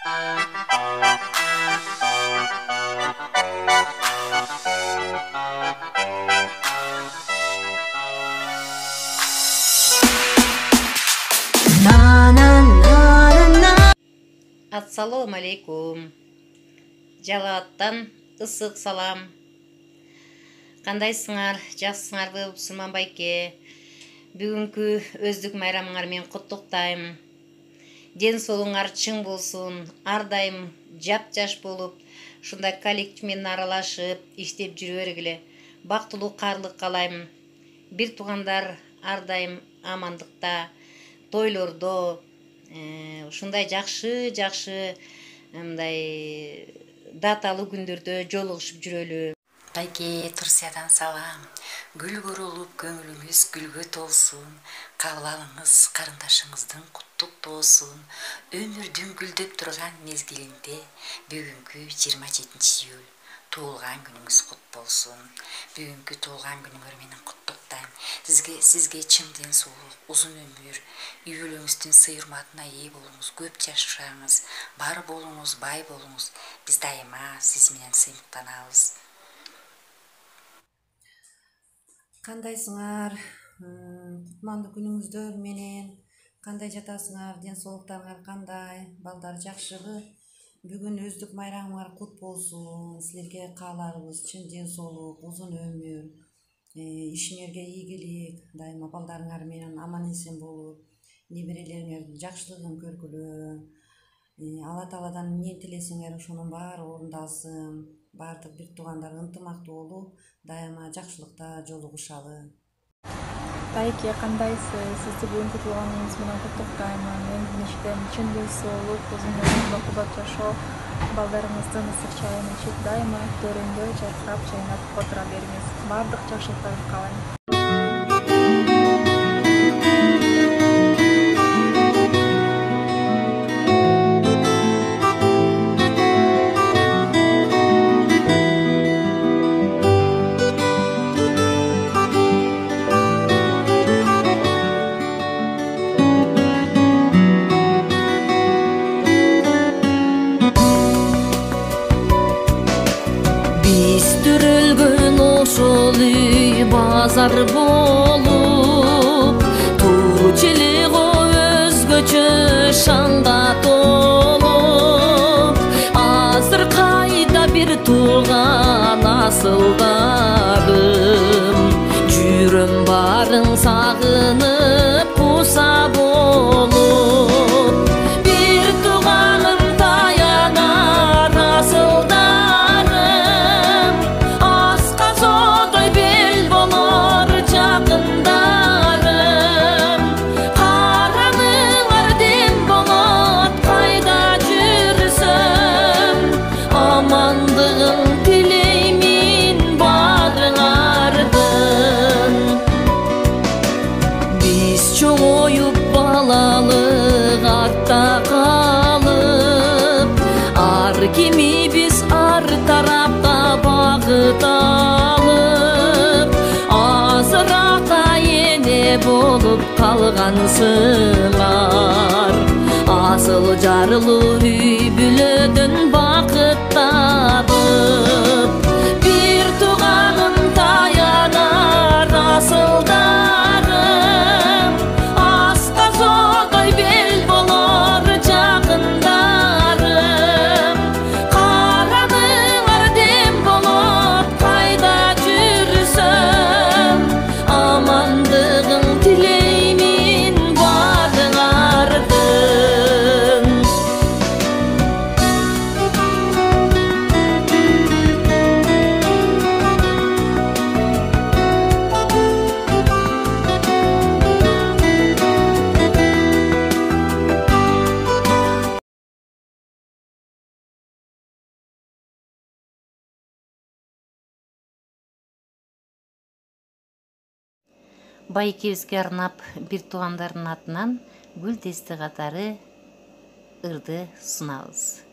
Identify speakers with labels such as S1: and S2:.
S1: Assalamu alaikum. Жалаттан ысык салам. Кандайсыңар? Жакшысыңарбы, Усурман байке? Бүгүнкү өздүк майрамыңар менен куттуктайм. Ден соолугуңар чың болсун. Ар дайым жап-жаш болуп, ушундай коллектив менен аралашып, иштеп жүрө бергиле. Бактылуу, каалык каалайм. Бир туугандар ар дайым амандыкта, тойлордо, ушундай жакшы мындай даталуу күндөрдө жолугушуп жүрөлү.
S2: Байке, Турсиядан салам. Гүл көрүлүп, көңүлүңүз гүлгө толсун. Кабыл алыңыз, карындашыңыздын куттуктуу болсун. Өмүрдүн гүлдөп турган мезгилинде бүгүнкү 27 июль туулган күнүңүз кут болсун. Бүгүнкү туулган күнүңөр менен куттуктайм. Сизге чын ден соолук, узун өмүр, үй бүлөңүздүн сый урматына ээ болуңуз, көп жашаңыз, бар болуңуз, бай болуңуз. Биз дайыма сиз менен сыймыктанабыз.
S3: Кандайсыңар? Кутмандуу күнүңүздөр менен кандай жатасыңар? Ден соолуктарыңар кандай? Балдар жакшыбы? Бүгүн өздүк майрамыңар кут болсун. Силерге кааларыбыз чын ден соолук, узун өмүр, ишиңерге ийгилик, дайыма балдарыңар менен аман эсен болуп, неберелериңердин жакшылыгын көргүлө. Алла Тааладан эмне тилесеңер ошонун баары орундалсын. Баардык бир туугандар ынтымактуу болуп, дайыма жакшылыкта жолугушалы.
S4: Байке, кандайсыз? Сизди бүгүнкү туулганыңыз менен куттуктаймын. Мендин иштем чын ден соолук, узун өмүр, бакубат жашоо, балдарыңыздын ысык чайын ичип, дайыма төрөңдө чайкап, чайнап отура бериңиз. Баардык жакшылыктарды каалайм.
S5: Ошол үй базар болуп, туучулугу өзгөчө шанга толуп, азыр кайда бир тууган асылдарым, жүрөм барын сагынып куса болуп, бир тууганым таянар асылдарым. Чоңоюп балалык артта калып, ар кимибиз ар тарапка багыт алып, азыракка эне болуп калгансыңар. Асыл жарылуу үй бүлөдөн бакыт табып, бир тууганым таянар асылдарым.
S1: Байкебизге арнап бир туугандардын атынан гүл дести катары ырды сунабыз.